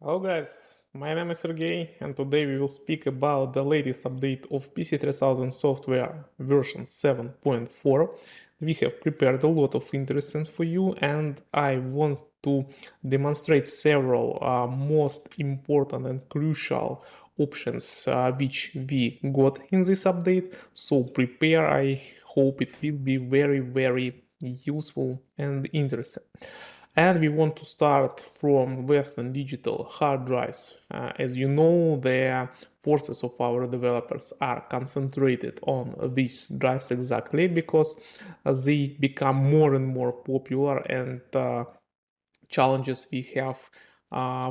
Hello guys, my name is Sergey and today we will speak about the latest update of PC-3000 software version 7.4. We have prepared a lot of interesting for you and I want to demonstrate several most important and crucial options which we got in this update. So prepare, I hope it will be very useful and interesting. And we want to start from Western Digital hard drives. As you know, the forces of our developers are concentrated on these drives exactly because they become more and more popular and challenges we have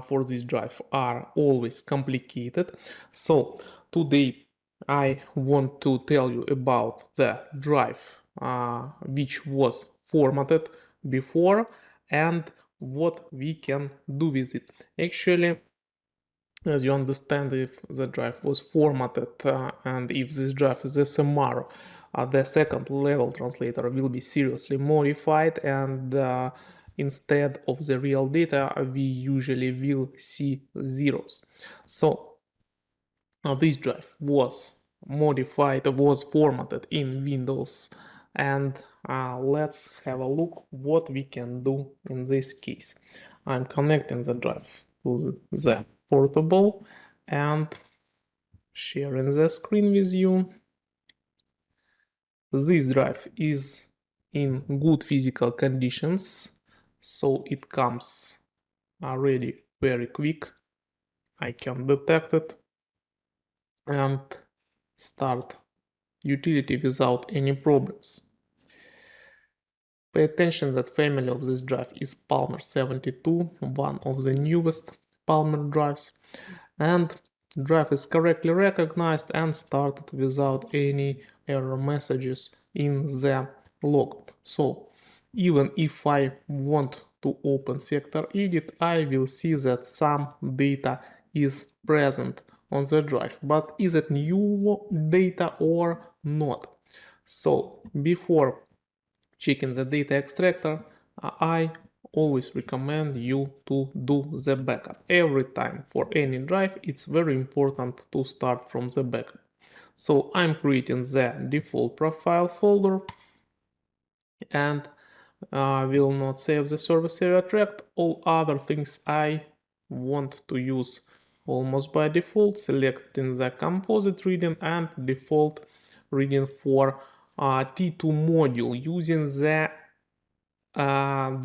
for this drive are always complicated. So today I want to tell you about the drive which was formatted before and what we can do with it. Actually, as you understand, if the drive was formatted and if this drive is SMR, the second level translator will be seriously modified and instead of the real data, we usually will see zeros. So this drive was modified, was formatted in Windows, and let's have a look what we can do in this case. I'm connecting the drive to the portable and sharing the screen with you. This drive is in good physical conditions, so it comes already very quick. I can detect it and start utility without any problems. Pay attention that family of this drive is Palmer 72, one of the newest Palmer drives, and drive is correctly recognized and started without any error messages in the log. So even if I want to open sector edit, I will see that some data is present on the drive, but is it new data or not? So before checking the data extractor, I always recommend you to do the backup. Every time for any drive, it's very important to start from the backup. So I'm creating the default profile folder and will not save the service area tract. All other things I want to use almost by default, selecting the composite reading and default reading for T2 module using the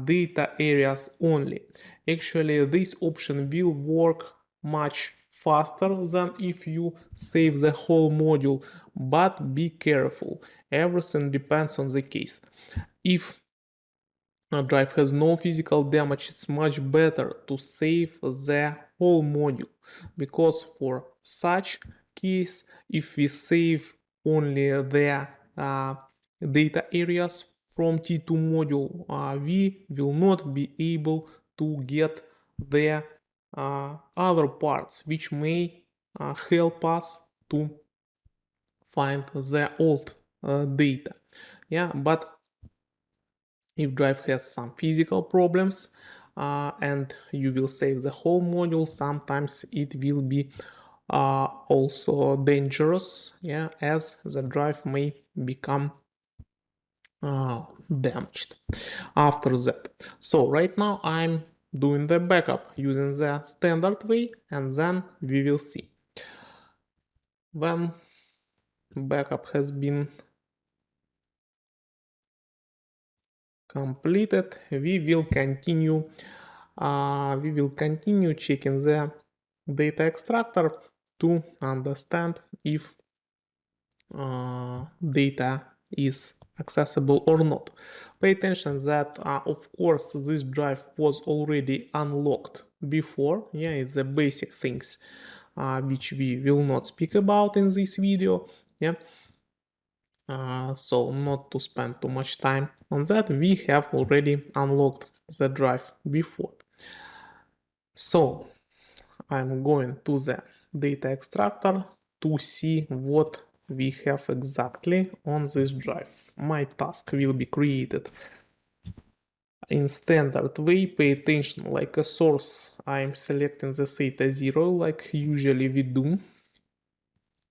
data areas only. Actually, this option will work much faster than if you save the whole module, but be careful, everything depends on the case. If a drive has no physical damage, it's much better to save the whole module, because for such case, if we save only the data areas from T2 module, we will not be able to get the other parts which may help us to find the old data. Yeah, but if drive has some physical problems and you will save the whole module, sometimes it will be also dangerous, yeah, as the drive may become damaged after that. So right now I'm doing the backup using the standard way, and then we will see. When backup has been completed, we will continue checking the data extractor to understand if data is accessible or not. Pay attention that of course this drive was already unlocked before. Yeah, it's the basic things which we will not speak about in this video. Yeah, so not to spend too much time on that, we have already unlocked the drive before. So I'm going to the data extractor to see what we have exactly on this drive. My task will be created in standard way, pay attention, like a source, I'm selecting the SATA 0 like usually we do.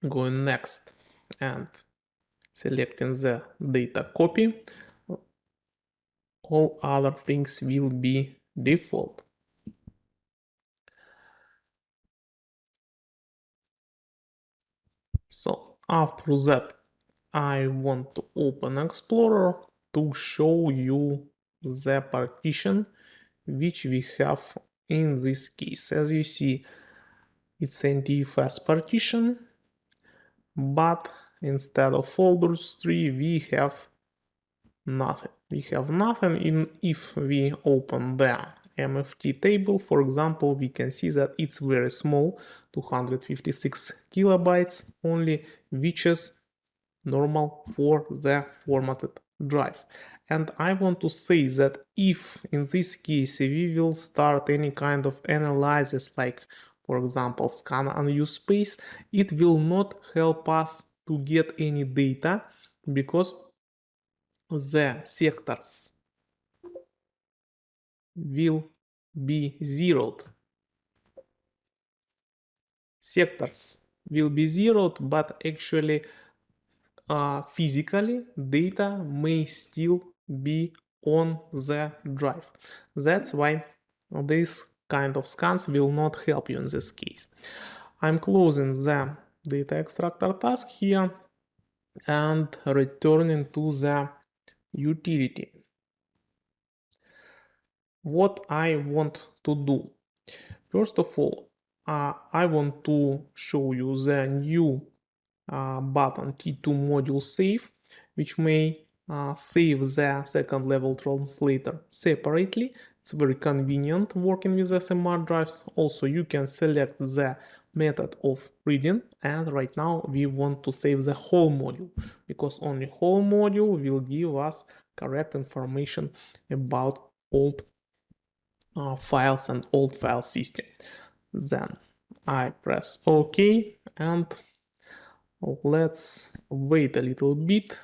Going next and selecting the data copy. All other things will be default. So after that, I want to open Explorer to show you the partition which we have in this case. As you see, it's NTFS partition, but instead of folders tree, we have nothing. We have nothing. If we open the MFT table, for example, we can see that it's very small, 256 kilobytes only, which is normal for the formatted drive. And I want to say that if in this case we will start any kind of analysis, like for example scan unused space, it will not help us to get any data because the sectors will be zeroed. Sectors will be zeroed, but actually physically data may still be on the drive. That's why this kind of scans will not help you in this case. I'm closing the data extractor task here and returning to the utility. What I want to do, first of all, I want to show you the new button T2 module save, which may save the second level translator separately. It's very convenient working with SMR drives. Also, you can select the method of reading, and right now we want to save the whole module because only whole module will give us correct information about old files and old file system. Then I press OK and let's wait a little bit.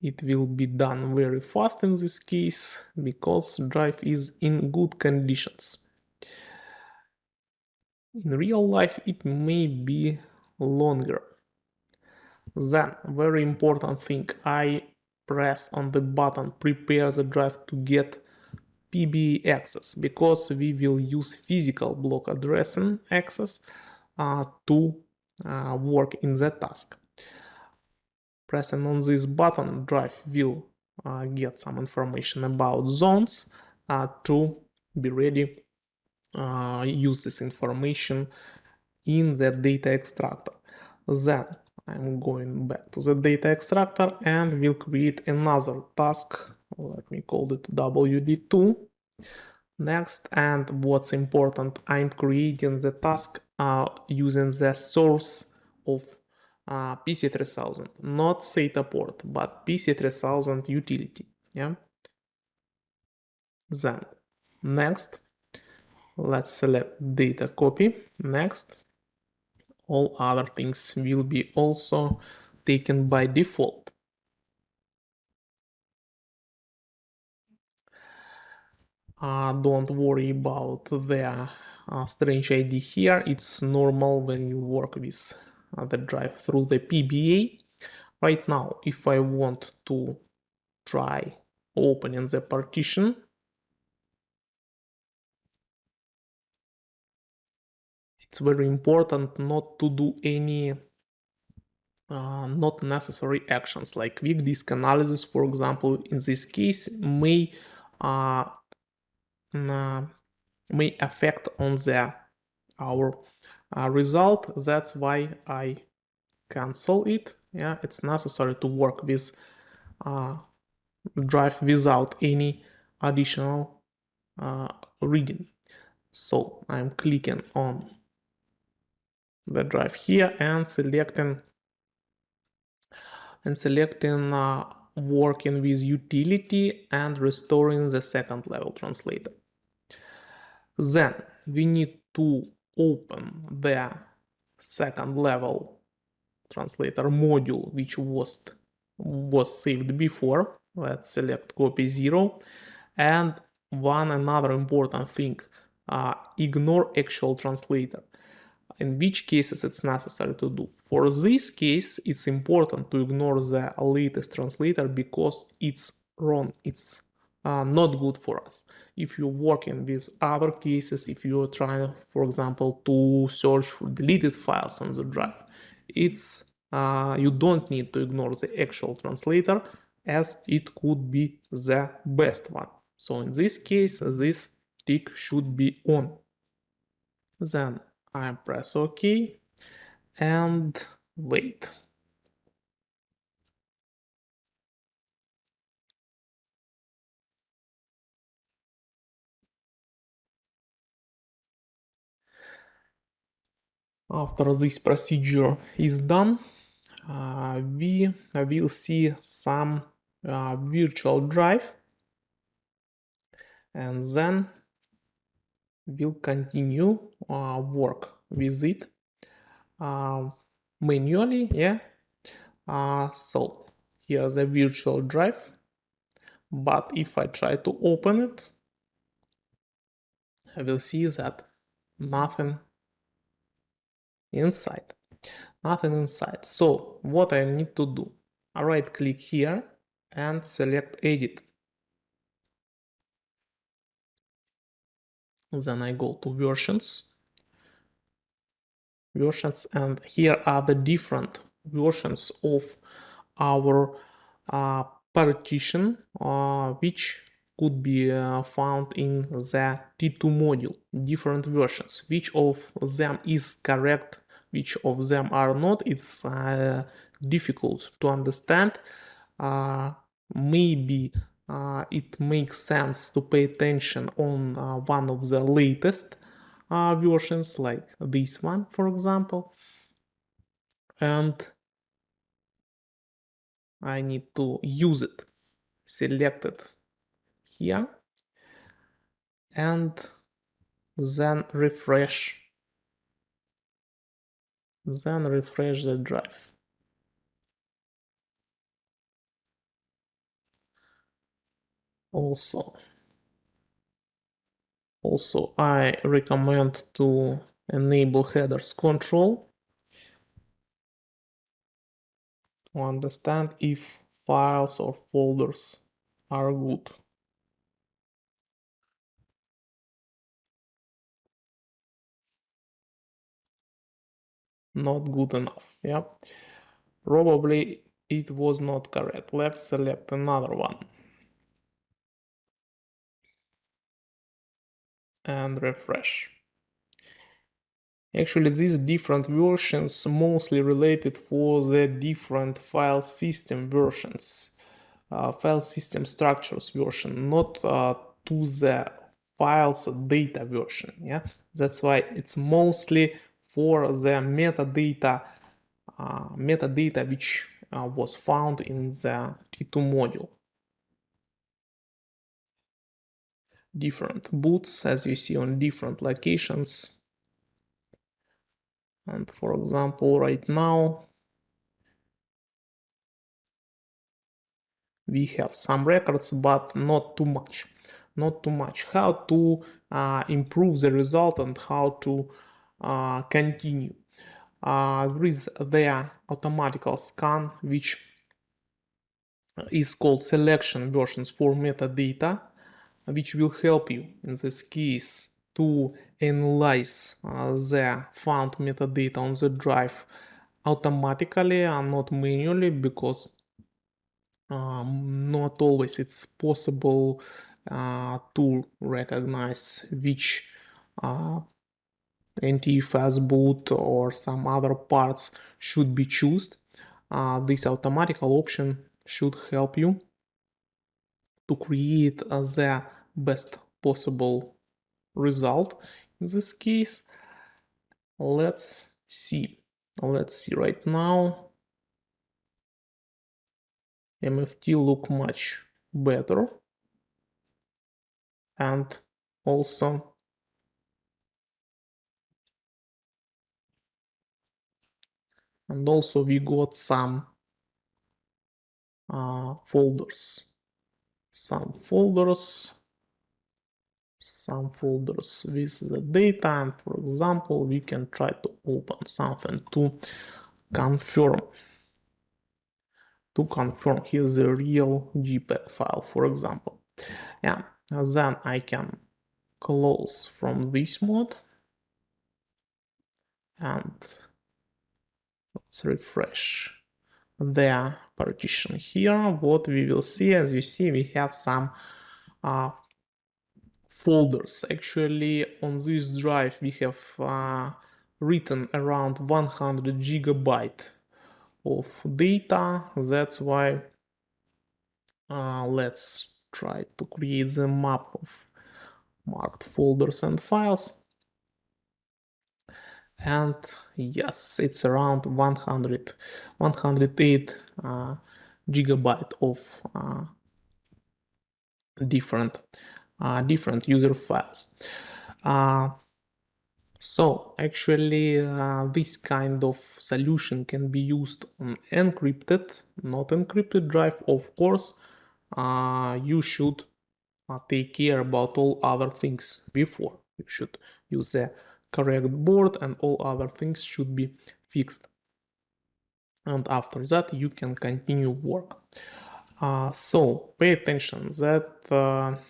It will be done very fast in this case because drive is in good conditions. In real life it may be longer. Then, very important thing, I press on the button prepare the drive to get PBA access because we will use physical block addressing access to work in the task. Pressing on this button, drive will get some information about zones to be ready use this information in the data extractor. Then I'm going back to the data extractor and will create another task. Let me call it WD2. Next, and what's important, I'm creating the task using the source of PC-3000, not SATA port, but PC-3000 utility. Yeah. Then, next, let's select data copy. Next, all other things will be also taken by default. Don't worry about the strange ID here. It's normal when you work with the drive through the PBA. Right now, if I want to try opening the partition, it's very important not to do any not necessary actions like quick disk analysis, for example, in this case may affect on our result. That's why I cancel it. Yeah, it's necessary to work with drive without any additional reading. So I'm clicking on the drive here and selecting working with utility and restoring the second level translator. Then we need to open the second level translator module which was saved before. Let's select copy 0 And one another important thing, ignore actual translator. In which cases it's necessary to do. For this case, it's important to ignore the latest translator because it's wrong, it's not good for us. If you're working with other cases, if you're trying, for example, to search for deleted files on the drive, it's you don't need to ignore the actual translator as it could be the best one. So in this case, this tick should be on. Then I press OK and wait. After this procedure is done, we will see some virtual drive, and then we'll continue work with it manually. Yeah. So here's a virtual drive, but if I try to open it, I will see that nothing inside. Nothing inside. So what I need to do, I right click here and select edit. Then I go to versions, and here are the different versions of our partition which could be found in the T2 module. Different versions, which of them is correct, which of them are not, it's difficult to understand. Maybe it makes sense to pay attention on one of the latest versions, like this one, for example. And I need to use it. Select it here and then refresh the drive. Also I recommend to enable headers control to understand if files or folders are good. Not good enough. Yeah, probably it was not correct. Let's select another one and refresh. Actually, these different versions mostly related for the different file system versions, file system structures version, not to the files data version. Yeah, that's why it's mostly for the metadata which was found in the T2 module. Different boots, as you see, on different locations. And for example, right now we have some records, but not too much. How to improve the result and how to continue. There is the automatical scan, which is called selection versions for metadata, which will help you in this case to analyze the found metadata on the drive automatically and not manually, because not always it's possible to recognize which NTFS boot or some other parts should be chosen. This automatical option should help you to create the best possible result. In this case, let's see right now. MFT look much better, and also we got some folders. some folders with the data, and for example we can try to open something to confirm here's the real JPEG file, for example. Yeah, then I can close from this mode and let's refresh the partition here. What we will see, as you see, we have some folders. Actually, on this drive we have written around 100 gigabyte of data. That's why let's try to create the map of marked folders and files. And yes, it's around 108 gigabyte of different user files. So actually this kind of solution can be used on encrypted, not encrypted drive. Of course, you should take care about all other things before. You should use the correct board and all other things should be fixed. And after that you can continue work. So pay attention that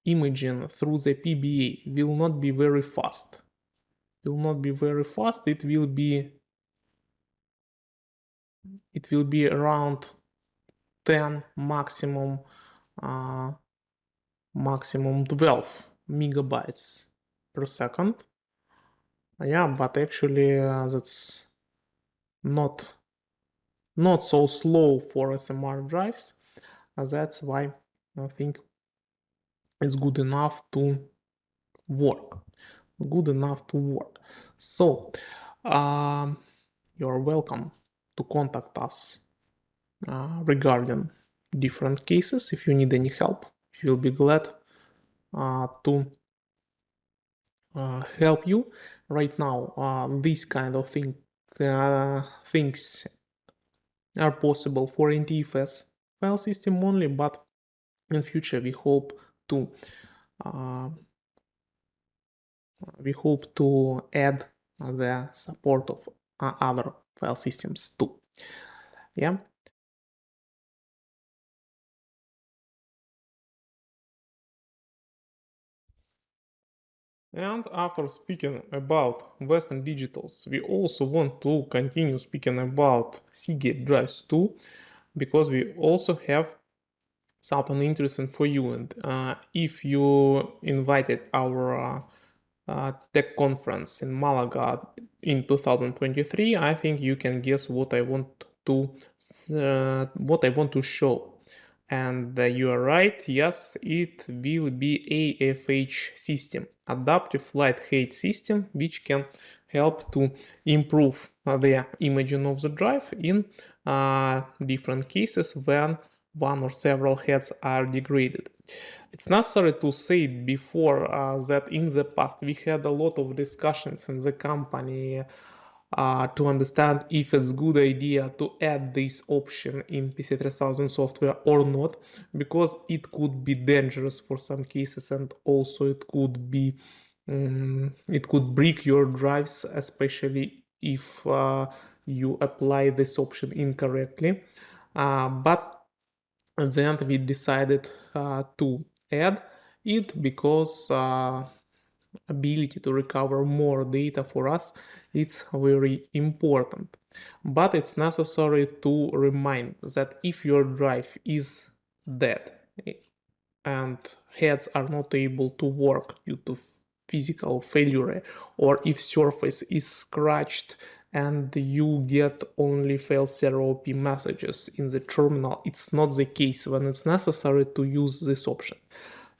imaging through the PBA will not be very fast. It will be around 10 maximum 12 megabytes per second. Yeah, but actually that's not so slow for SMR drives. That's why I think it's good enough to work. So you're welcome to contact us regarding different cases. If you need any help, we'll be glad to help you. Right now, these kind of things are possible for NTFS file system only, but in future we hope to add the support of other file systems too. Yeah. And after speaking about Western Digitals, we also want to continue speaking about Seagate drives too, because we also have something interesting for you. And if you invited our tech conference in Malaga in 2023, I think you can guess what I want to show. And you are right, yes, it will be AFH system, adaptive light height system, which can help to improve the imaging of the drive in different cases when one or several heads are degraded. It's necessary to say before that in the past we had a lot of discussions in the company to understand if it's a good idea to add this option in PC-3000 software or not, because it could be dangerous for some cases, and also it could break your drives, especially if you apply this option incorrectly. But at the end we decided to add it because ability to recover more data for us, it's very important. But it's necessary to remind that if your drive is dead and heads are not able to work due to physical failure, or if surface is scratched and you get only fail CROP messages in the terminal, it's not the case when it's necessary to use this option.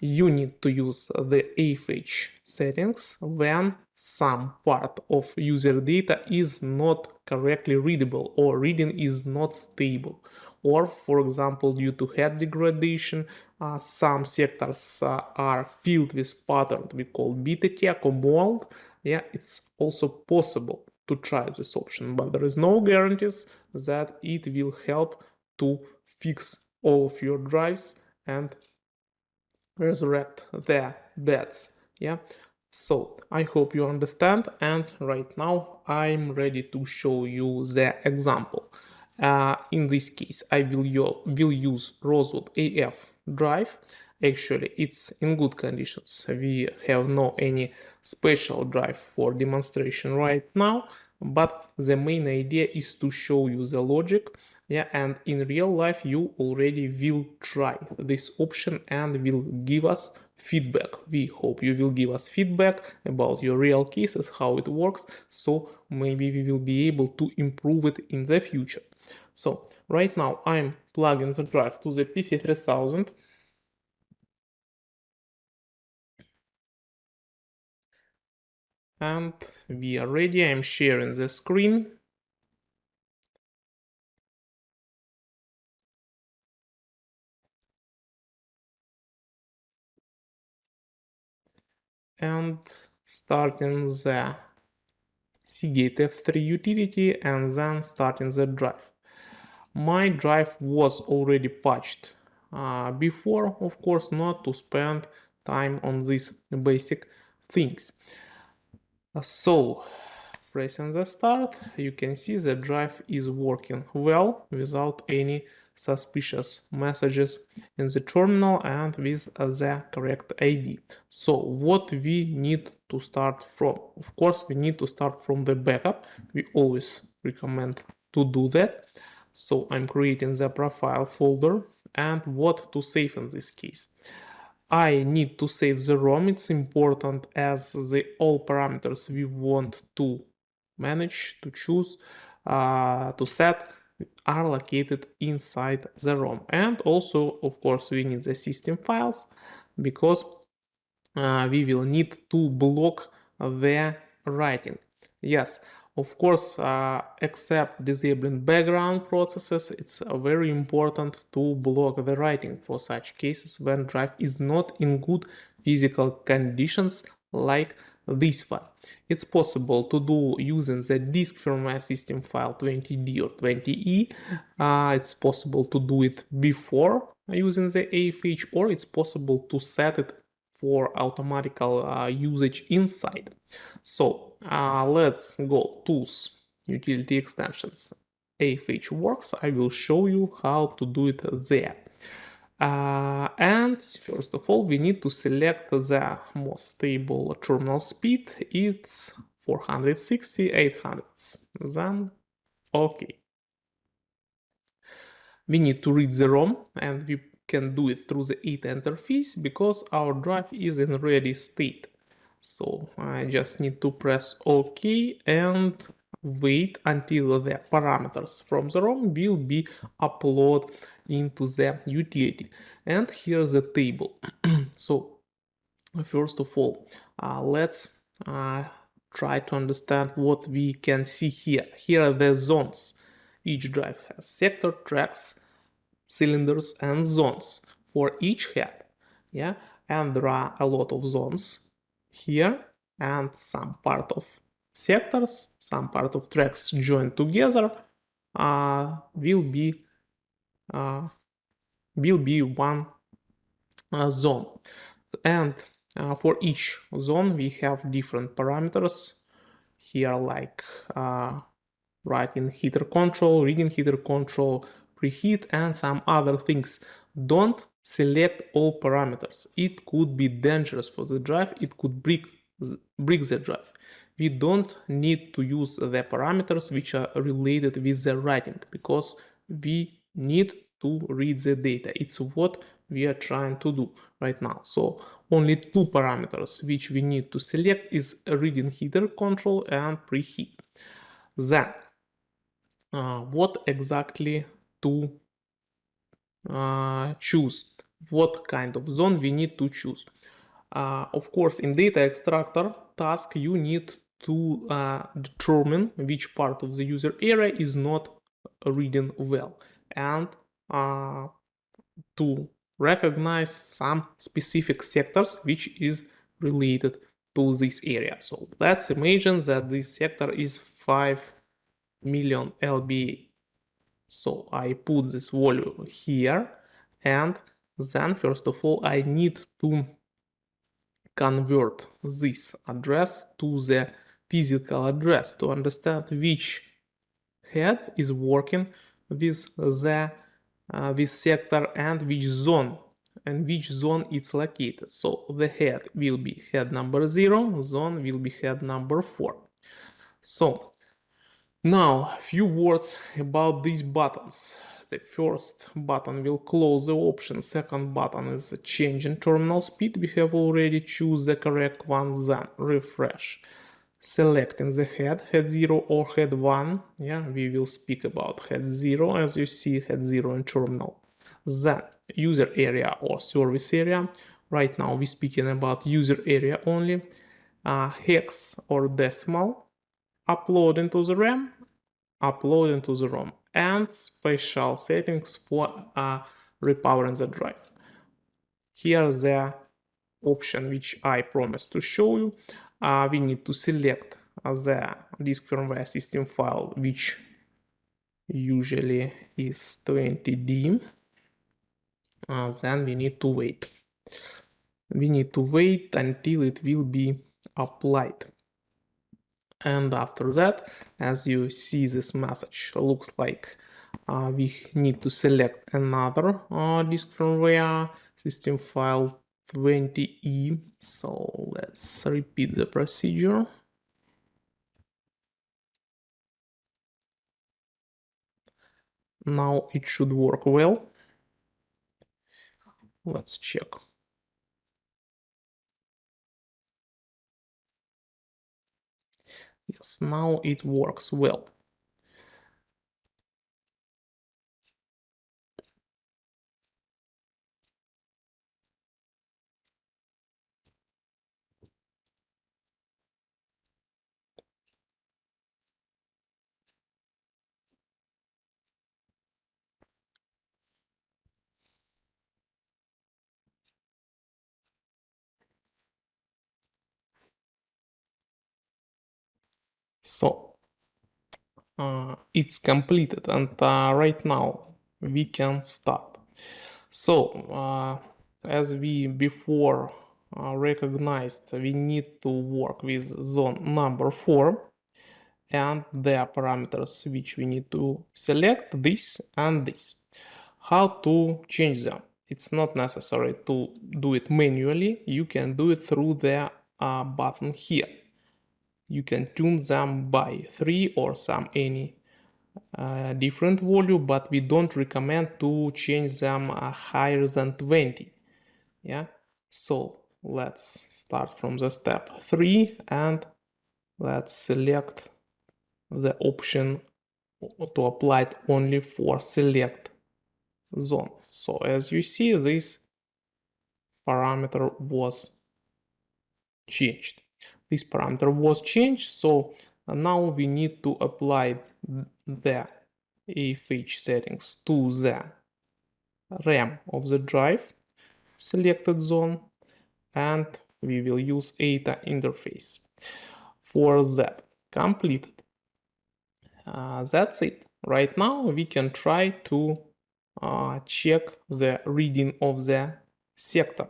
You need to use the AFH settings when some part of user data is not correctly readable or reading is not stable, or for example due to head degradation some sectors are filled with pattern we call beta tech or mold. Yeah, it's also possible to try this option, but there is no guarantees that it will help to fix all of your drives and resurrect the deads. Yeah. So I hope you understand, and right now I'm ready to show you the example. In this case, I will use Rosewood AF drive. Actually, it's in good conditions. We have no any special drive for demonstration right now, but the main idea is to show you the logic. Yeah, and in real life you already will try this option and will give us feedback. We hope you will give us feedback about your real cases, how it works, so maybe we will be able to improve it in the future. So right now I'm plugging the drive to the PC-3000, and we are ready. I'm sharing the screen. And starting the Seagate F3 utility and then starting the drive. My drive was already patched before, of course, not to spend time on these basic things. So, pressing the start, you can see the drive is working well without any suspicious messages in the terminal and with the correct ID. So what we need to start from? Of course, we need to start from the backup. We always recommend to do that. So I'm creating the profile folder, and what to save in this case. I need to save the ROM. It's important as the all parameters we want to manage, to choose, to set are located inside the ROM. And also, of course, we need the system files because we will need to block the writing. Yes, of course, except disabling background processes, it's very important to block the writing for such cases when drive is not in good physical conditions like this one. It's possible to do using the disk firmware system file 20D or 20E. It's possible to do it before using the AFH, or it's possible to set it for automatical usage inside. So let's go tools, utility extensions, AFH works. I will show you how to do it there. And first of all, we need to select the most stable terminal speed. It's 460, 800. Then, okay. We need to read the ROM, and we can do it through the 8 interface because our drive is in ready state. So I just need to press OK and wait until the parameters from the ROM will be uploaded into the utility. And here's the table. So first of all, let's try to understand what we can see here. Here are the zones. Each drive has sector, tracks, cylinders, and zones for each head. Yeah, and there are a lot of zones here, and some part of sectors, some part of tracks joined together will be one zone. And for each zone we have different parameters here, like writing heater control, reading heater control, preheat, and some other things. Don't select all parameters. It could be dangerous for the drive. It could break the drive. We don't need to use the parameters which are related with the writing because we need to read the data. It's what we are trying to do right now. So only two parameters which we need to select is reading heater control and preheat. Then what exactly to choose, what kind of zone we need to choose. Of course, in data extractor task you need to determine which part of the user area is not reading well, and to recognize some specific sectors which is related to this area. So let's imagine that this sector is 5 million lba. So I put this value here, and then first of all I need to convert this address to the physical address to understand which head is working with the this sector and which zone it's located. So the head will be head number 0, zone will be head number 4. So now a few words about these buttons. The first button will close the option, second button is changing terminal speed. We have already choose the correct one, then refresh. Selecting the head 0 or head 1, yeah, we will speak about head 0, as you see head 0 in terminal. Then user area or service area. Right now we're speaking about user area only. Hex or decimal, uploading to the RAM, uploading to the ROM, and special settings for repowering the drive. Here's the option which I promised to show you. We need to select the disk firmware system file, which usually is 20D. Then we need to wait. We need to wait until it will be applied. And after that, as you see, this message looks like we need to select another disk firmware system file 20E. So let's repeat the procedure. Now it should work well. Let's check. Yes, now it works well. So it's completed, and right now we can start. So as we before recognized, we need to work with zone number 4 and their parameters which we need to select, this and this. How to change them? It's not necessary to do it manually. You can do it through the button here. You can tune them by 3 or some any different value, but we don't recommend to change them higher than 20. Yeah, so let's start from the step 3 and let's select the option to apply it only for select zone. So as you see, this parameter was changed. This parameter was changed, so now we need to apply the AFH settings to the RAM of the drive selected zone, and we will use ATA interface. For that completed, that's it. Right now we can try to check the reading of the sector.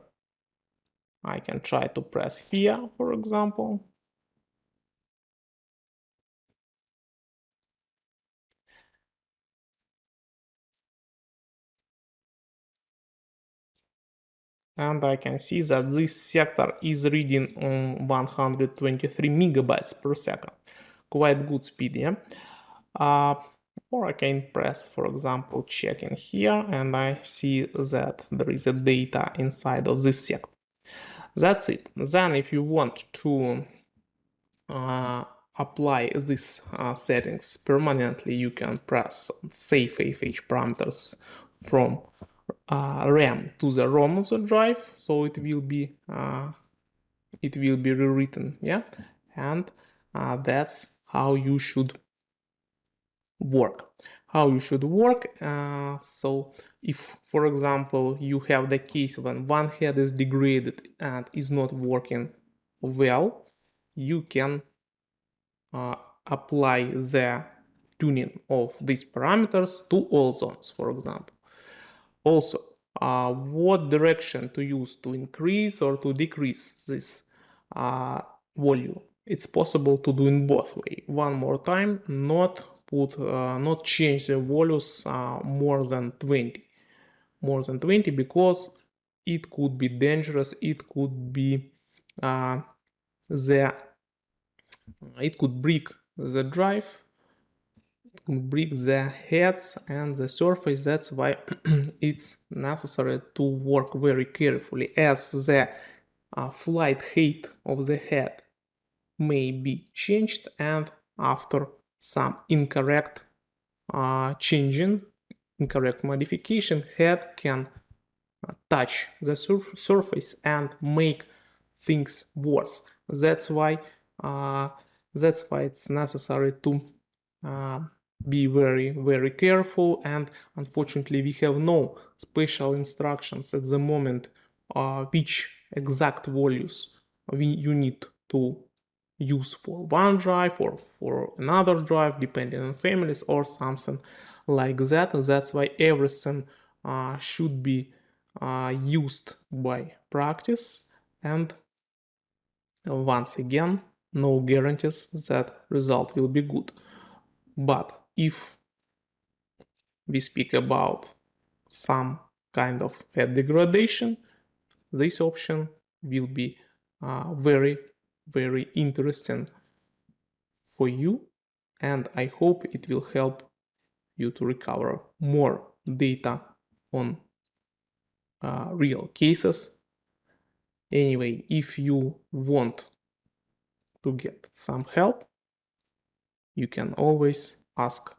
I can try to press here, for example. And I can see that this sector is reading on 123 megabytes per second. Quite good speed, yeah? Or I can press, for example, checking here, and I see that there is a data inside of this sector. That's it. Then if you want to apply these settings permanently, you can press save AFH parameters from RAM to the ROM of the drive, so it will be rewritten, yeah, and that's how you should work. So if, for example, you have the case when one head is degraded and is not working well, you can apply the tuning of these parameters to all zones, for example. Also, what direction to use to increase or to decrease this value. It's possible to do in both way. One more time, not change the values more than 20. More than 20 because it could be dangerous. It could be it could break the drive, break the heads and the surface. That's why it's necessary to work very carefully, as the flight height of the head may be changed, and after some incorrect incorrect modification, head can touch the surface and make things worse. That's why it's necessary to be very careful, and unfortunately we have no special instructions at the moment which exact values you need to use for one drive or for another drive, depending on families or something like that. That's why everything should be used by practice, and once again, no guarantees that result will be good. But if we speak about some kind of head degradation, this option will be very interesting for you, and I hope it will help you to recover more data on real cases. Anyway, if you want to get some help, you can always ask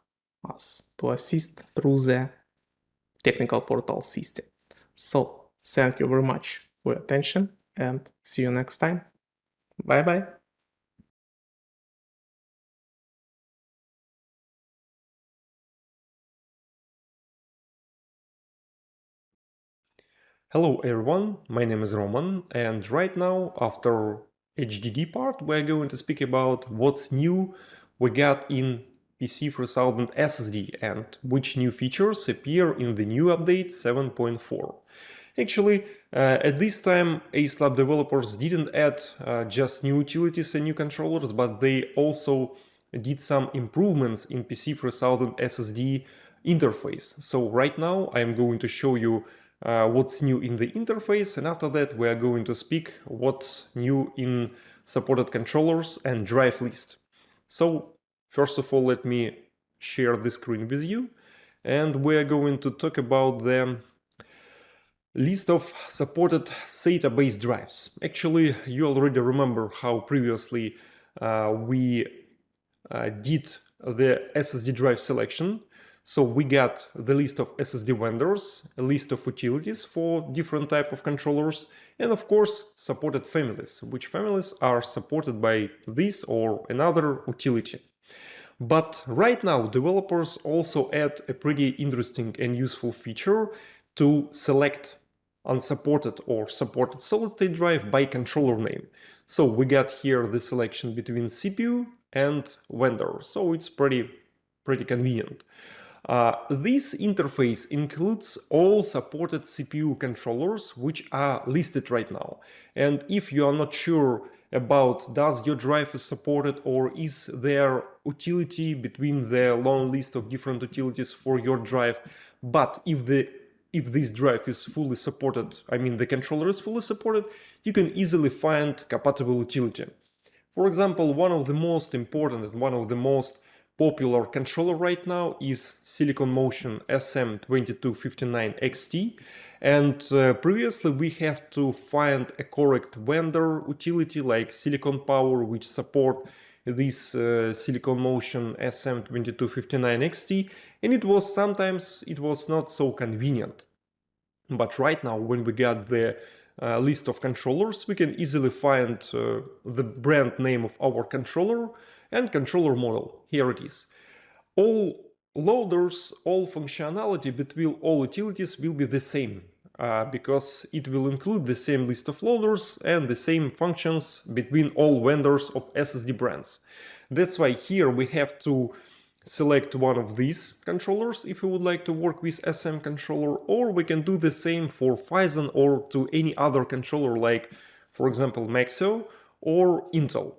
us to assist through the technical portal system. So, thank you very much for your attention and see you next time. Bye bye. Hello everyone, my name is Roman, and right now, after HDD part, we're going to speak about what's new we got in PC-3000 SSD and which new features appear in the new update 7.4. Actually, at this time, AceLab developers didn't add just new utilities and new controllers, but they also did some improvements in PC-3000 SSD interface. So right now, I'm going to show you what's new in the interface, and after that we are going to speak what's new in supported controllers and drive list. So first of all, let me share the screen with you, and we are going to talk about the list of supported SATA-based drives. Actually, you already remember how previously we did the SSD drive selection. So we got the list of SSD vendors, a list of utilities for different type of controllers, and of course supported families, which families are supported by this or another utility. But right now developers also add a pretty interesting and useful feature to select unsupported or supported solid-state drive by controller name. So we got here the selection between CPU and vendor, so it's pretty convenient. This interface includes all supported CPU controllers which are listed right now. And if you are not sure about does your drive is supported or is there utility between the long list of different utilities for your drive, but if this drive is fully supported, I mean the controller is fully supported, you can easily find compatible utility. For example, one of the most important and one of the most popular controller right now is Silicon Motion SM2259XT, and previously we have to find a correct vendor utility like Silicon Power which support this Silicon Motion SM2259XT, and it was not so convenient. But right now, when we got the list of controllers, we can easily find the brand name of our controller and controller model. Here it is. All loaders, all functionality between all utilities will be the same because it will include the same list of loaders and the same functions between all vendors of SSD brands. That's why here we have to select one of these controllers if we would like to work with SM controller, or we can do the same for Phison or to any other controller like, for example, Maxio or Intel.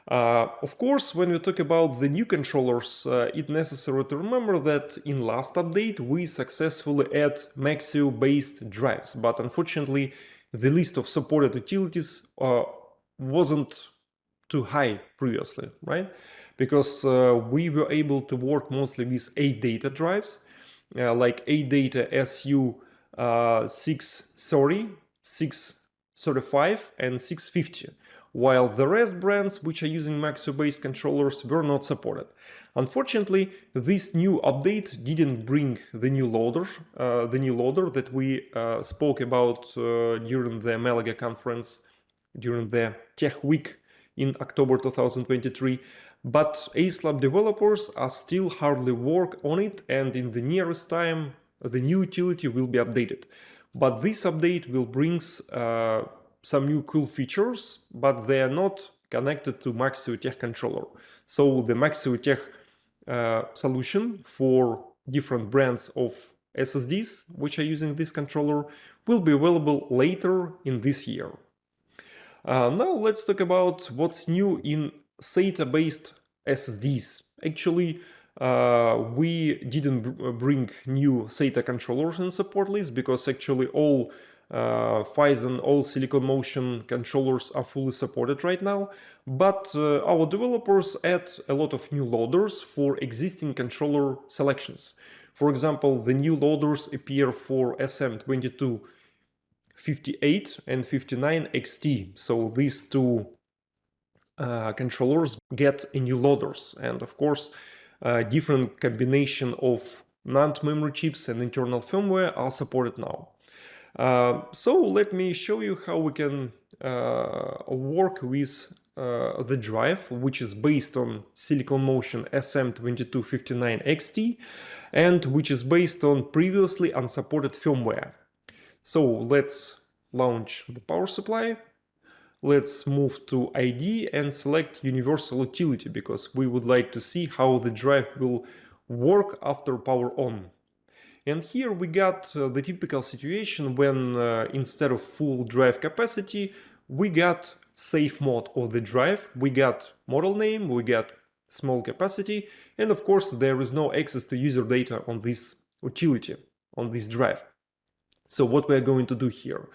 Of course, when we talk about the new controllers, it's necessary to remember that in last update we successfully add Maxio-based drives, but unfortunately the list of supported utilities wasn't too high previously, right? Because we were able to work mostly with 8 data drives, like 8 data SU 630, 635 and 650, while the rest brands which are using Maxio-based controllers were not supported. Unfortunately, this new update didn't bring the new loader that we spoke about during the Malaga conference, during the Tech Week in October 2023, but ASLab developers are still hardly work on it, and in the nearest time the new utility will be updated. But this update will bring some new cool features, but they are not connected to MaxioTech controller. So the MaxioTech solution for different brands of SSDs which are using this controller will be available later in this year. Now let's talk about what's new in SATA-based SSDs. Actually, we didn't bring new SATA controllers in support list because actually all Phison, all Silicon Motion controllers are fully supported right now, but our developers add a lot of new loaders for existing controller selections. For example, the new loaders appear for SM2258 and 59 XT, so these two controllers get a new loaders, and of course different combination of NAND memory chips and internal firmware are supported now. So let me show you how we can work with the drive, which is based on Silicon Motion SM2259XT and which is based on previously unsupported firmware. So let's launch the power supply. Let's move to ID and select Universal Utility because we would like to see how the drive will work after power on. And here we got the typical situation when instead of full drive capacity, we got safe mode of the drive, we got model name, we got small capacity, and of course there is no access to user data on this utility, on this drive. So what we are going to do here?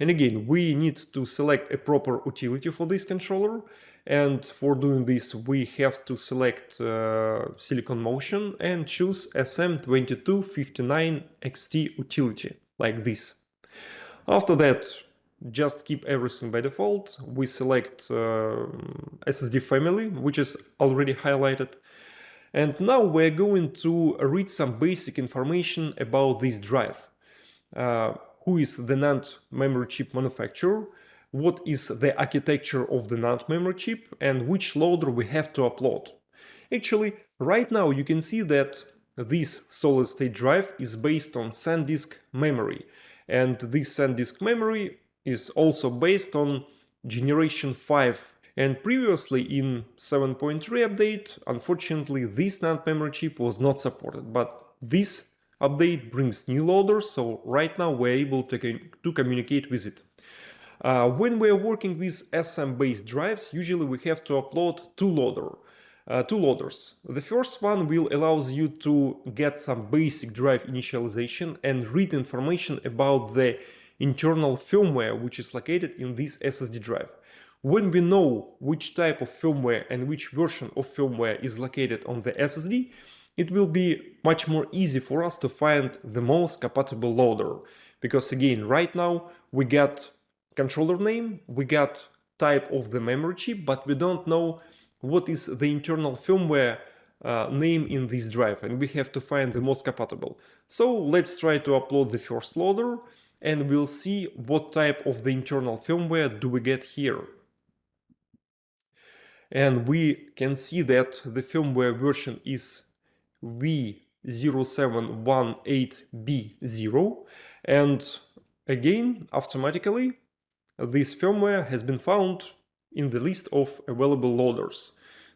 And again, we need to select a proper utility for this controller. And for doing this, we have to select Silicon Motion and choose SM2259XT utility, like this. After that, just keep everything by default. We select SSD family, which is already highlighted. And now we're going to read some basic information about this drive. Who is the NAND memory chip manufacturer, what is the architecture of the NAND memory chip, and which loader we have to upload. Actually, right now you can see that this solid-state drive is based on SanDisk memory, and this SanDisk memory is also based on generation 5. And previously in 7.3 update, unfortunately this NAND memory chip was not supported, but this update brings new loaders, so right now we're able to communicate with it. When we're working with SM-based drives, usually we have to upload two loaders. The first one will allow you to get some basic drive initialization and read information about the internal firmware which is located in this SSD drive. When we know which type of firmware and which version of firmware is located on the SSD, it will be much more easy for us to find the most compatible loader. Because again, right now we got controller name, we got type of the memory chip, but we don't know what is the internal firmware name in this drive, and we have to find the most compatible. So let's try to upload the first loader and we'll see what type of the internal firmware do we get here. And we can see that the firmware version is V0718B0, and again, automatically, this firmware has been found in the list of available loaders.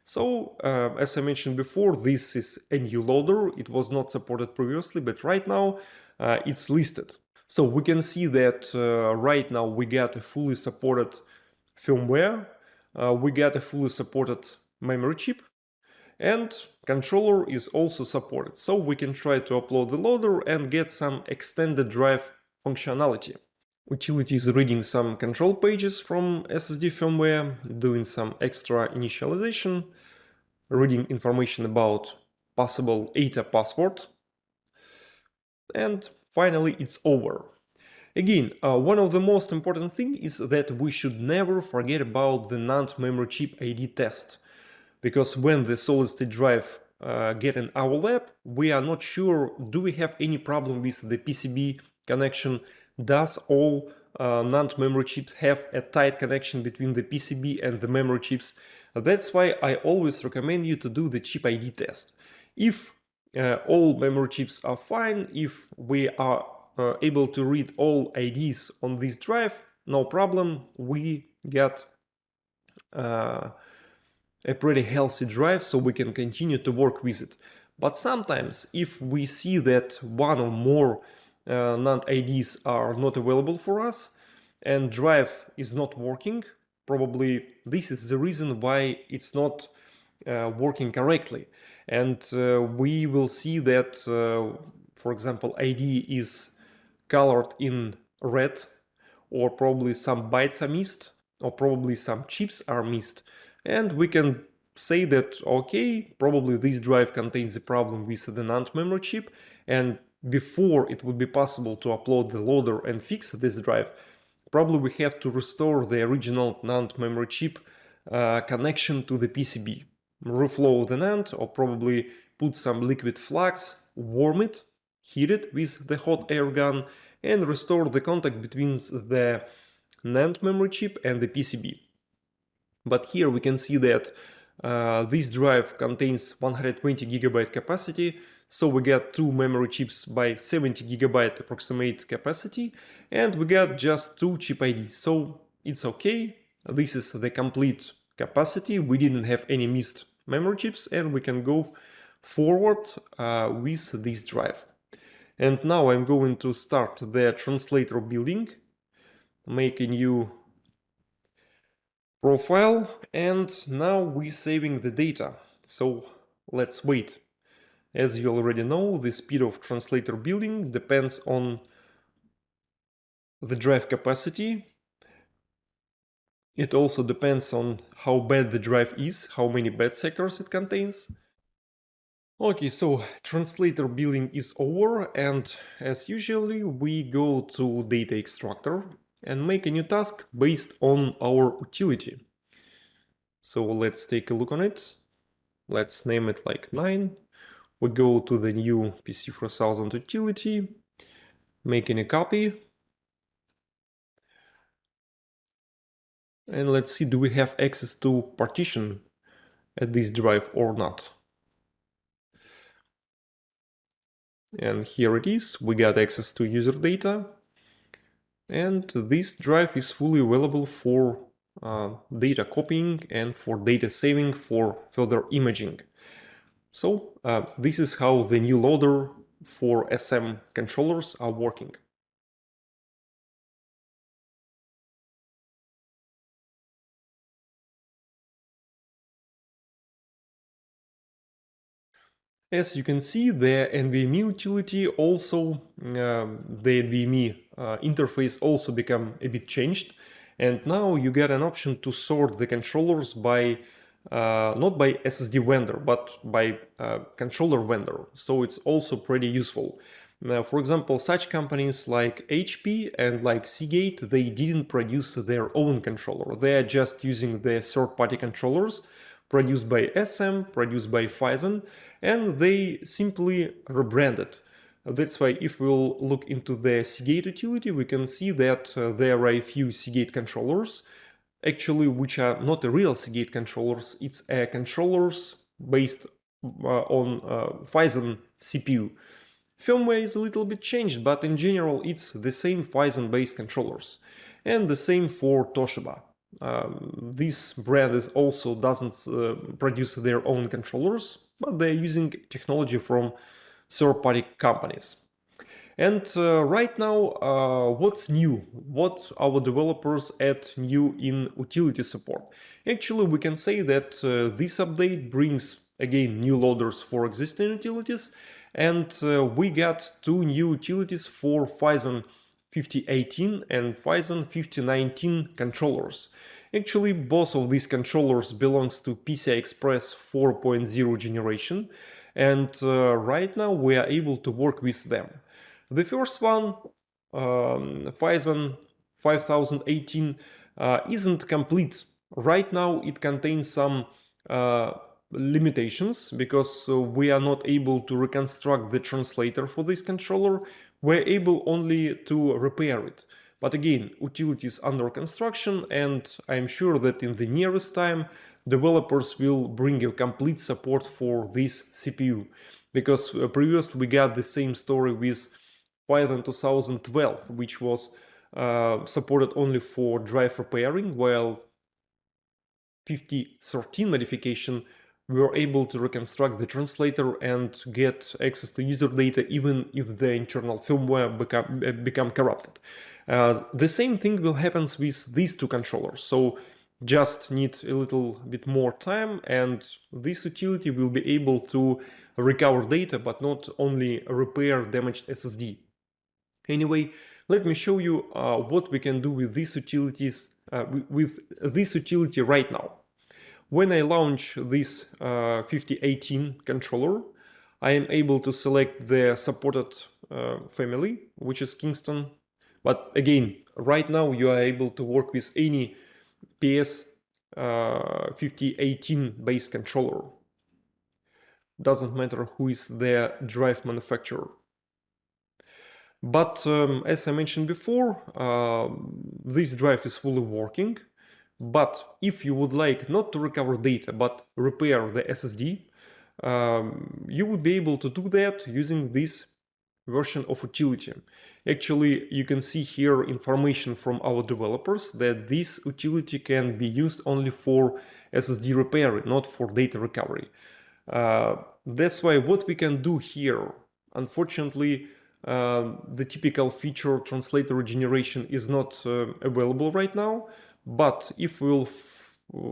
So, as I mentioned before, this is a new loader. It was not supported previously, but right now it's listed. So we can see that right now we get a fully supported firmware, we get a fully supported memory chip, and controller is also supported. So we can try to upload the loader and get some extended drive functionality. Utility is reading some control pages from SSD firmware, doing some extra initialization, reading information about possible ATA password, and finally it's over. Again, one of the most important things is that we should never forget about the NAND memory chip ID test. Because when the solid state drive get in our lab, we are not sure, do we have any problem with the PCB connection? Does all NAND memory chips have a tight connection between the PCB and the memory chips? That's why I always recommend you to do the chip ID test. If all memory chips are fine, if we are able to read all IDs on this drive, no problem, we get a pretty healthy drive, so we can continue to work with it. But sometimes if we see that one or more NAND IDs are not available for us and drive is not working, probably this is the reason why it's not working correctly. And we will see that, for example, ID is colored in red, or probably some bytes are missed, or probably some chips are missed. And we can say that, okay, probably this drive contains a problem with the NAND memory chip, and before it would be possible to upload the loader and fix this drive, probably we have to restore the original NAND memory chip connection to the PCB. Reflow the NAND, or probably put some liquid flux, warm it, heat it with the hot air gun, and restore the contact between the NAND memory chip and the PCB. But here we can see that this drive contains 120 GB capacity, so we get two memory chips by 70 GB approximate capacity, and we got just two chip IDs, so it's okay. This is the complete capacity, we didn't have any missed memory chips, and we can go forward with this drive. And now I'm going to start the translator building, make a new profile, and now we're saving the data. So let's wait. As you already know, the speed of translator building depends on the drive capacity. It also depends on how bad the drive is, how many bed sectors it contains. Okay, so translator building is over, and as usually we go to data extractor and make a new task based on our utility. So let's take a look on it. Let's name it like 9. We go to the new PC-3000 utility, making a copy. And let's see, do we have access to partition at this drive or not? And here it is, we got access to user data. And this drive is fully available for data copying and for data saving for further imaging. So this is how the new loader for SM controllers are working. As you can see, the NVMe utility also, the NVMe interface also become a bit changed, and now you get an option to sort the controllers by not by SSD vendor, but by controller vendor. So it's also pretty useful. Now, for example, such companies like HP and like Seagate, they didn't produce their own controller. They are just using the third-party controllers produced by SM, produced by Phison, and they simply rebranded. That's why if we'll look into the Seagate utility, we can see that there are a few Seagate controllers, actually, which are not a real Seagate controllers, it's controllers based on Phison CPU. Firmware is a little bit changed, but in general it's the same Phison based controllers. And the same for Toshiba. This brand is also doesn't produce their own controllers, but they're using technology from third-party companies. And right now, what's new? What our developers add new in utility support? Actually, we can say that this update brings again new loaders for existing utilities, and we got two new utilities for Phison 5018 and Phison 5019 controllers. Actually, both of these controllers belongs to PCI Express 4.0 generation, and right now we are able to work with them. The first one, Phison 5018, isn't complete. Right now it contains some limitations because we are not able to reconstruct the translator for this controller. We're able only to repair it. But again, utility is under construction, and I'm sure that in the nearest time developers will bring a complete support for this CPU. Because previously we got the same story with Phison 2012, which was supported only for drive repairing, while 5013 modification we were able to reconstruct the translator and get access to user data even if the internal firmware become corrupted. The same thing will happen with these two controllers, so just need a little bit more time, and this utility will be able to recover data but not only repair damaged SSD. Anyway, let me show you what we can do with these utilities with this utility right now. When I launch this 5018 controller, I am able to select the supported family, which is Kingston. But again, right now you are able to work with any PS 5018 based controller. Doesn't matter who is the drive manufacturer. But as I mentioned before, this drive is fully working. But if you would like not to recover data, but repair the SSD, you would be able to do that using this version of utility. Actually, you can see here information from our developers that this utility can be used only for SSD repair, not for data recovery. That's why what we can do here, unfortunately, the typical feature translator generation is not available right now. But if we'll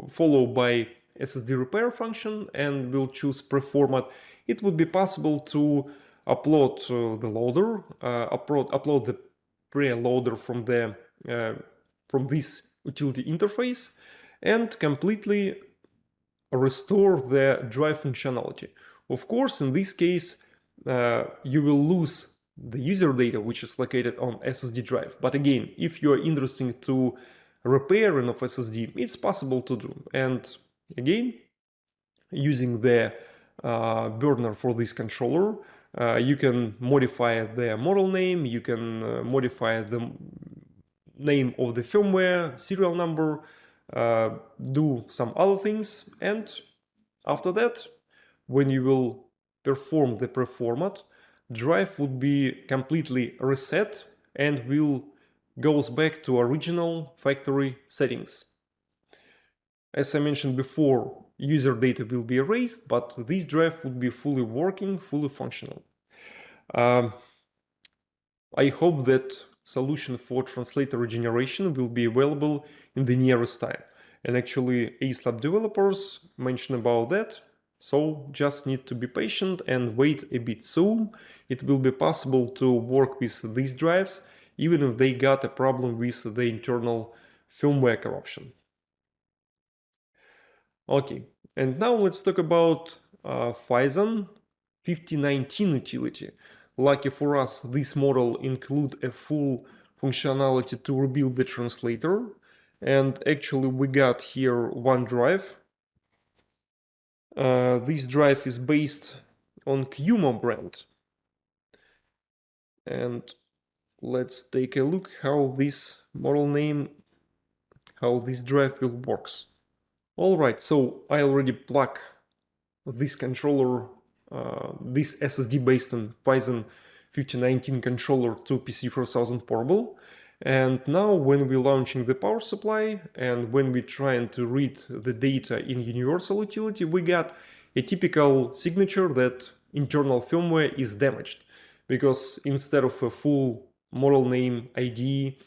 follow by SSD repair function and we'll choose preformat, it would be possible to upload the loader, upload the preloader from this utility interface, and completely restore the drive functionality. Of course, in this case, you will lose the user data, which is located on SSD drive. But again, if you are interested to repairing of SSD, it's possible to do. And again, using the burner for this controller, you can modify the model name, you can modify the name of the firmware, serial number, do some other things, and after that, when you will perform the preformat, drive would be completely reset and will goes back to original factory settings. As I mentioned before, user data will be erased, but this drive would be fully working, fully functional. I hope that solution for translator regeneration will be available in the nearest time. And actually, ASLab developers mentioned about that, so just need to be patient and wait a bit. Soon it will be possible to work with these drives even if they got a problem with the internal firmware corruption. Okay, and now let's talk about Phison 5019 utility. Lucky for us, this model includes a full functionality to rebuild the translator, and actually we got here one drive. This drive is based on Kuma brand, and let's take a look how this model name, how this drive will works. Alright, so I already plug this controller, this SSD based on Phison 5019 controller to PC-3000 portable, And now when we're launching the power supply and when we're trying to read the data in universal utility, we got a typical signature that internal firmware is damaged, because instead of a full model name, ID,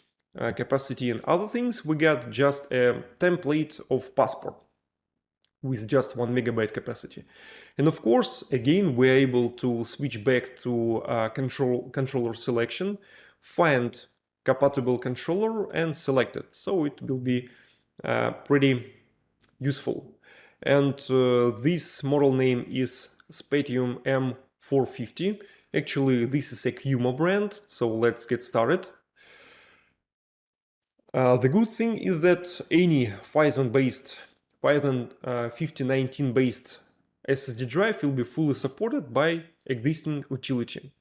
capacity and other things, we got just a template of passport with just 1 megabyte capacity. And of course, again, we're able to switch back to controller selection, find compatible controller and select it. So it will be pretty useful. And this model name is Spatium M450. Actually, this is a QMO brand, so let's get started. The good thing is that any Python-based, Python 5019-based SSD drive will be fully supported by existing utility.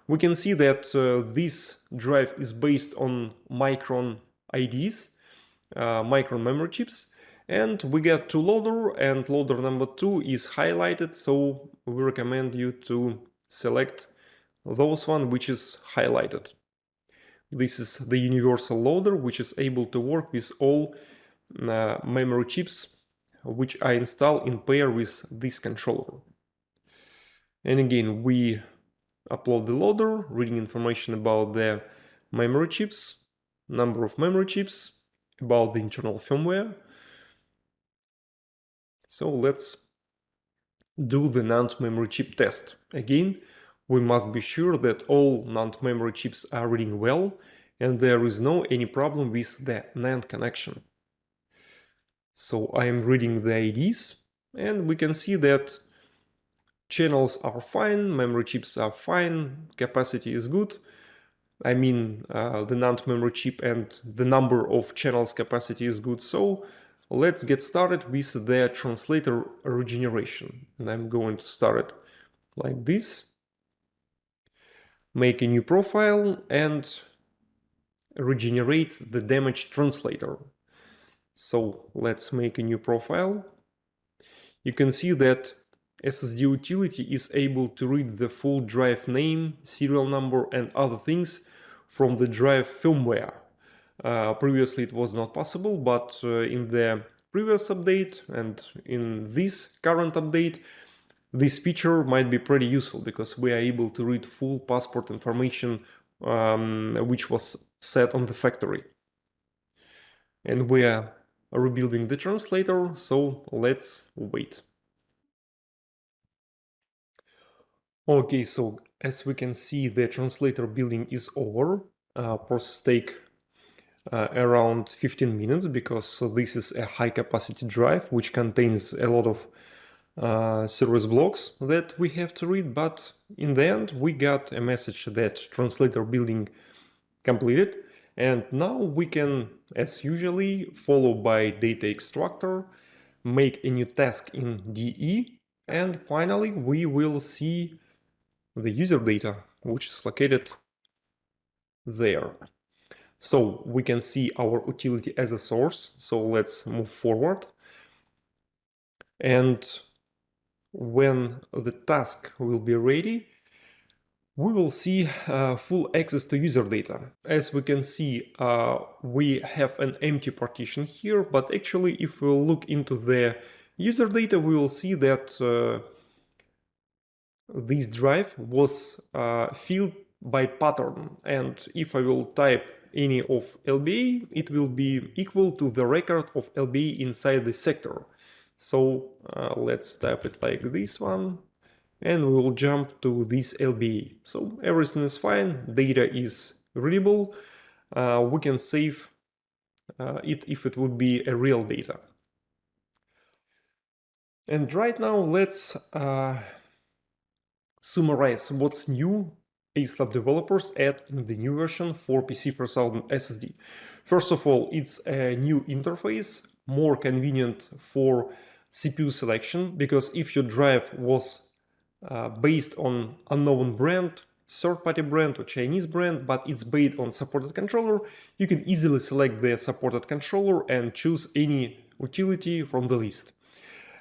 We can see that this drive is based on Micron IDs, Micron memory chips, and we get two loader, and loader number 2 is highlighted, so we recommend you to select those one which is highlighted. This is the universal loader, which is able to work with all memory chips which I install in pair with this controller. And again, we upload the loader, reading information about the memory chips, number of memory chips, about the internal firmware. So let's do the NAND memory chip test. Again, we must be sure that all NAND memory chips are reading well and there is no any problem with the NAND connection. So I am reading the IDs and we can see that channels are fine, memory chips are fine, capacity is good. I mean, the NAND memory chip and the number of channels capacity is good. So let's get started with the translator regeneration. And I'm going to start it like this. Make a new profile and regenerate the damaged translator. So let's make a new profile. You can see that SSD utility is able to read the full drive name, serial number and other things from the drive firmware. Previously it was not possible, but in the previous update and in this current update, this feature might be pretty useful because we are able to read full passport information which was set on the factory. And we are rebuilding the translator, so let's wait. Okay, so as we can see, the translator building is over. Process take around 15 minutes because this is a high capacity drive which contains a lot of service blocks that we have to read, but in the end we got a message that translator building completed, and now we can, as usually, follow by data extractor, make a new task in DE, and finally we will see the user data, which is located there. So we can see our utility as a source. So let's move forward. And when the task will be ready, we will see full access to user data. As we can see, we have an empty partition here, but actually if we look into the user data, we will see that this drive was filled by pattern, and if I will type any of LBA, it will be equal to the record of LBA inside the sector. So let's type it like this one, and we will jump to this LBA. So everything is fine, data is readable, we can save it if it would be a real data. And right now let's summarize what's new ASLab developers add in the new version for PC-3000 SSD. First of all, it's a new interface, more convenient for CPU selection, because if your drive was based on unknown brand, third-party brand or Chinese brand, but it's based on supported controller, you can easily select the supported controller and choose any utility from the list.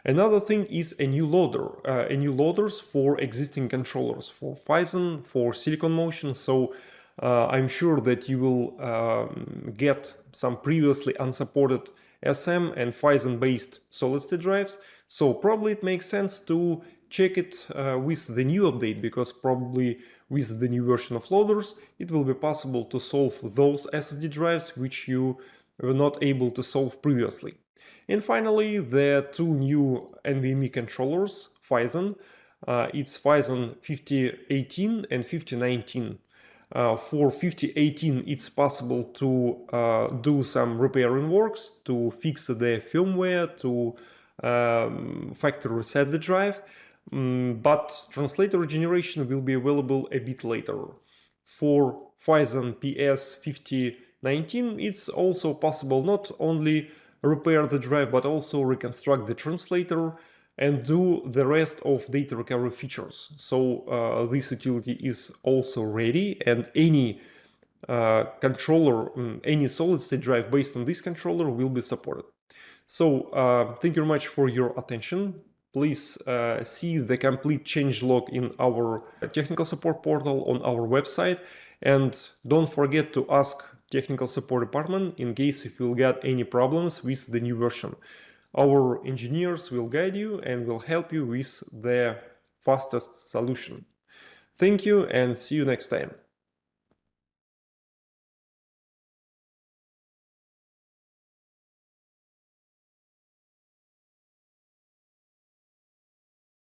Another thing is a new loaders for existing controllers, for Phison, for Silicon Motion. So I'm sure that you will get some previously unsupported SM and Phison-based solid-state drives, so probably it makes sense to check it with the new update, because probably with the new version of loaders it will be possible to solve those SSD drives which you were not able to solve previously. And finally, the two new NVMe controllers, Phison. It's Phison 5018 and 5019. For 5018, it's possible to do some repairing works, to fix the firmware, to factory reset the drive, but translator generation will be available a bit later. For Phison PS 5019, it's also possible not only repair the drive but also reconstruct the translator and do the rest of data recovery features. So this utility is also ready, and any controller, any solid-state drive based on this controller will be supported. So thank you very much for your attention. Please see the complete changelog in our technical support portal on our website, and don't forget to ask technical support department in case if you'll get any problems with the new version. Our engineers will guide you and will help you with the fastest solution. Thank you and see you next time.